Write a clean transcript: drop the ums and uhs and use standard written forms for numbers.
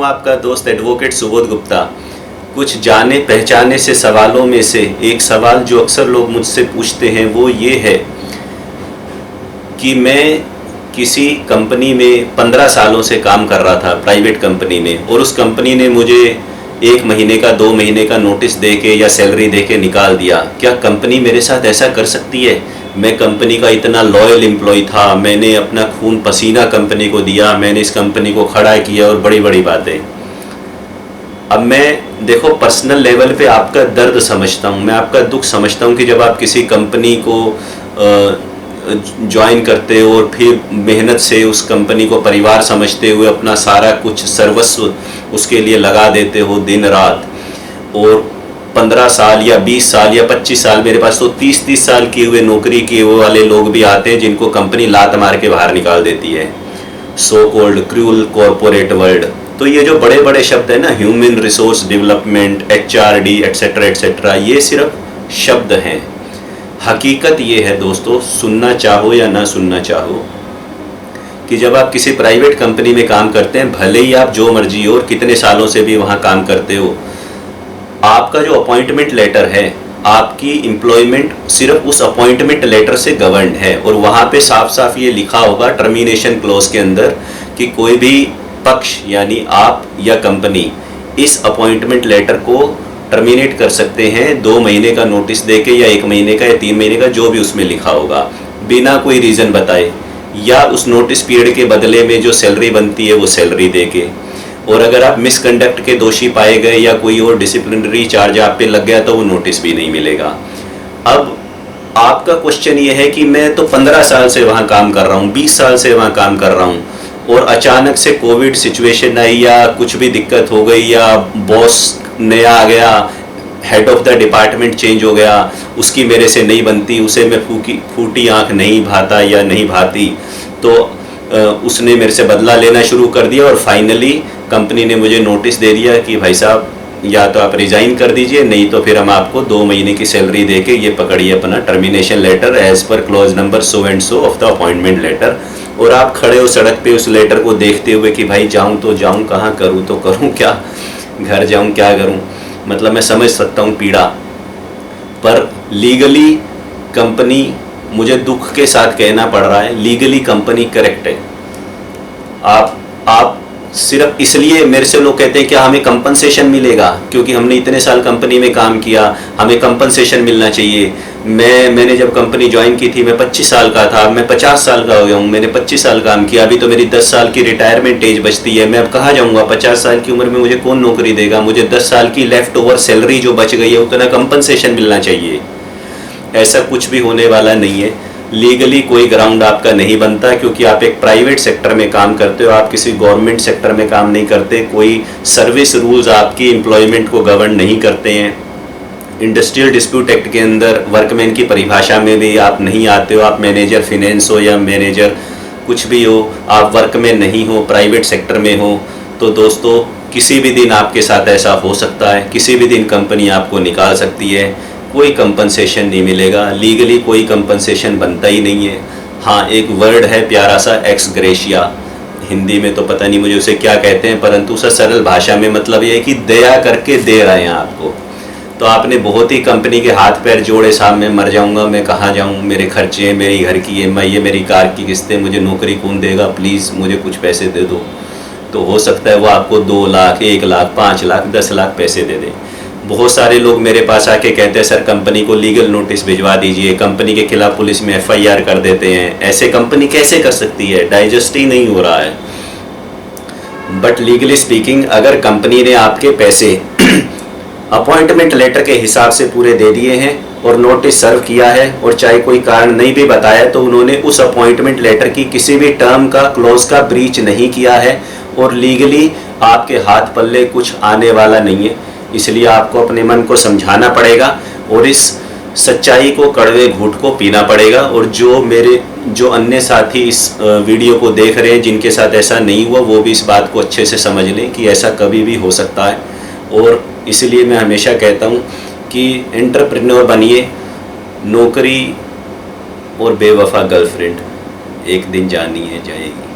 हूँ आपका दोस्त एडवोकेट सुबोध गुप्ता। कुछ जाने पहचाने से सवालों में से एक सवाल जो अक्सर लोग मुझसे पूछते हैं वो ये है कि मैं किसी कंपनी में 15 सालों से काम कर रहा था, प्राइवेट कंपनी में, और उस कंपनी ने मुझे 1 महीने का 2 महीने का नोटिस दे के या सैलरी दे के निकाल दिया। क्या कंपनी मेरे साथ ऐसा कर सकती है? मैं कंपनी का इतना लॉयल एम्प्लॉय था, मैंने अपना खून पसीना कंपनी को दिया, मैंने इस कंपनी को खड़ा किया और बड़ी बड़ी बातें। अब मैं देखो पर्सनल लेवल पे आपका दर्द समझता हूँ, मैं आपका दुख समझता हूँ कि जब आप किसी कंपनी को ज्वाइन करते हो और फिर मेहनत से उस कंपनी को परिवार समझते हुए अपना सारा कुछ सर्वस्व उसके लिए लगा देते हो दिन रात, और 15 साल या 20 साल या 25 साल, मेरे पास तो 30-30 साल किए हुए नौकरी किए हुए वाले लोग भी आते हैं जिनको कंपनी लात मार के बाहर निकाल देती है। So called cruel corporate world. तो ये जो बड़े बड़े शब्द है ना, human resource development, HRD etcetera etcetera, ये सिर्फ शब्द हैं। हकीकत ये है दोस्तों, सुनना चाहो या ना सुनना चाहो, कि जब आप किसी प्राइवेट कंपनी में काम करते हैं, भले ही आप जो मर्जी हो और कितने सालों से भी वहाँ काम करते हो, आपका जो अपॉइंटमेंट लेटर है, आपकी एम्प्लॉयमेंट सिर्फ उस अपॉइंटमेंट लेटर से गवर्न्ड है। और वहाँ पे साफ साफ ये लिखा होगा टर्मिनेशन क्लॉज के अंदर कि कोई भी पक्ष यानी आप या कंपनी इस अपॉइंटमेंट लेटर को टर्मिनेट कर सकते हैं 2 महीने का नोटिस देके या 1 महीने का या 3 महीने का, जो भी उसमें लिखा होगा, बिना कोई रीज़न बताए, या उस नोटिस पीरियड के बदले में जो सैलरी बनती है वो सैलरी देके। और अगर आप मिसकंडक्ट के दोषी पाए गए या कोई और डिसिप्लिनरी चार्ज आप पे लग गया तो वो नोटिस भी नहीं मिलेगा। अब आपका क्वेश्चन ये है कि मैं तो 15 साल से वहाँ काम कर रहा हूँ, 20 साल से वहाँ काम कर रहा हूँ, और अचानक से कोविड सिचुएशन आई या कुछ भी दिक्कत हो गई या बॉस नया आ गया, head of the department change हो गया, उसकी मेरे से नहीं बनती, उसे मैं फूटी आँख नहीं भाता या नहीं भाती, तो उसने मेरे से बदला लेना शुरू कर दिया। और फाइनली कंपनी ने मुझे नोटिस दे दिया कि भाई साहब या तो आप रिज़ाइन कर दीजिए, नहीं तो फिर हम आपको 2 महीने की सैलरी देके ये पकड़िए अपना termination letter as per clause number so and so of the appointment letter. और आप खड़े हो सड़क पे उस लेटर को देखते हुए कि भाई जाऊँ तो जाऊँ, कहाँ करूँ तो करूँ क्या, घर जाऊँ क्या करूँ। मतलब मैं समझ सकता हूँ पीड़ा, पर लीगली कंपनी, मुझे दुख के साथ कहना पड़ रहा है, लीगली कंपनी करेक्ट है। आप सिर्फ इसलिए मेरे से लोग कहते हैं कि हमें कंपनसेशन मिलेगा क्योंकि हमने इतने साल कंपनी में काम किया, हमें कंपनसेशन मिलना चाहिए। मैंने जब कंपनी ज्वाइन की थी मैं 25 साल का था, मैं 50 साल का हो गया हूँ, मैंने 25 साल काम किया, अभी तो मेरी 10 साल की रिटायरमेंट एज बचती है, मैं अब कहाँ जाऊँगा? 50 साल की उम्र में मुझे कौन नौकरी देगा? मुझे 10 साल की लेफ्ट ओवर सैलरी जो बच गई है उतना कंपनसेशन मिलना चाहिए। ऐसा कुछ भी होने वाला नहीं है। लीगली कोई ग्राउंड आपका नहीं बनता क्योंकि आप एक प्राइवेट सेक्टर में काम करते हो, आप किसी गवर्नमेंट सेक्टर में काम नहीं करते। कोई सर्विस रूल्स आपकी एम्प्लॉयमेंट को गवर्न नहीं करते हैं। इंडस्ट्रियल डिस्प्यूट एक्ट के अंदर वर्कमैन की परिभाषा में भी आप नहीं आते हो। आप मैनेजर फिनेंस हो या मैनेजर कुछ भी हो, आप वर्कमैन नहीं हो, प्राइवेट सेक्टर में हो। तो दोस्तों किसी भी दिन आपके साथ ऐसा हो सकता है, किसी भी दिन कंपनी आपको निकाल सकती है, कोई कंपनसेशन नहीं मिलेगा। लीगली कोई कंपनसेशन बनता ही नहीं है। हाँ, एक वर्ड है प्यारा सा, एक्स ग्रेशिया, हिंदी में तो पता नहीं मुझे उसे क्या कहते हैं, परंतु उसे सरल भाषा में मतलब ये है कि दया करके दे रहे हैं आपको। तो आपने बहुत ही कंपनी के हाथ पैर जोड़े, साहब मैं मर जाऊंगा, मैं कहाँ जाऊँ, मेरे खर्चे हैं, मेरी घर की EMI, ये मेरी कार की किस्तें, मुझे नौकरी कौन देगा, प्लीज़ मुझे कुछ पैसे दे दो। तो हो सकता है वो आपको 2 लाख, 1 लाख, 5 लाख, 10 लाख पैसे दे दें। बहुत सारे लोग मेरे पास आके कहते हैं सर कंपनी को लीगल नोटिस भिजवा दीजिए, कंपनी के खिलाफ पुलिस में FIR कर देते हैं। ऐसे कंपनी कैसे कर सकती है? डाइजेस्ट ही नहीं हो रहा है। बट लीगली स्पीकिंग, अगर कंपनी ने आपके पैसे अपॉइंटमेंट लेटर के हिसाब से पूरे दे दिए हैं और नोटिस सर्व किया है, और चाहे कोई कारण नहीं भी बताया, तो उन्होंने उस अपॉइंटमेंट लेटर की किसी भी टर्म का, क्लॉज का ब्रीच नहीं किया है, और लीगली आपके हाथ पल्ले कुछ आने वाला नहीं है। इसलिए आपको अपने मन को समझाना पड़ेगा और इस सच्चाई को, कड़वे घूंट को पीना पड़ेगा। और जो अन्य साथी इस वीडियो को देख रहे हैं जिनके साथ ऐसा नहीं हुआ, वो भी इस बात को अच्छे से समझ लें कि ऐसा कभी भी हो सकता है। और इसलिए मैं हमेशा कहता हूँ कि एंटरप्रेन्योर बनिए। नौकरी और बेवफा गर्लफ्रेंड एक दिन जानी है जाएगी।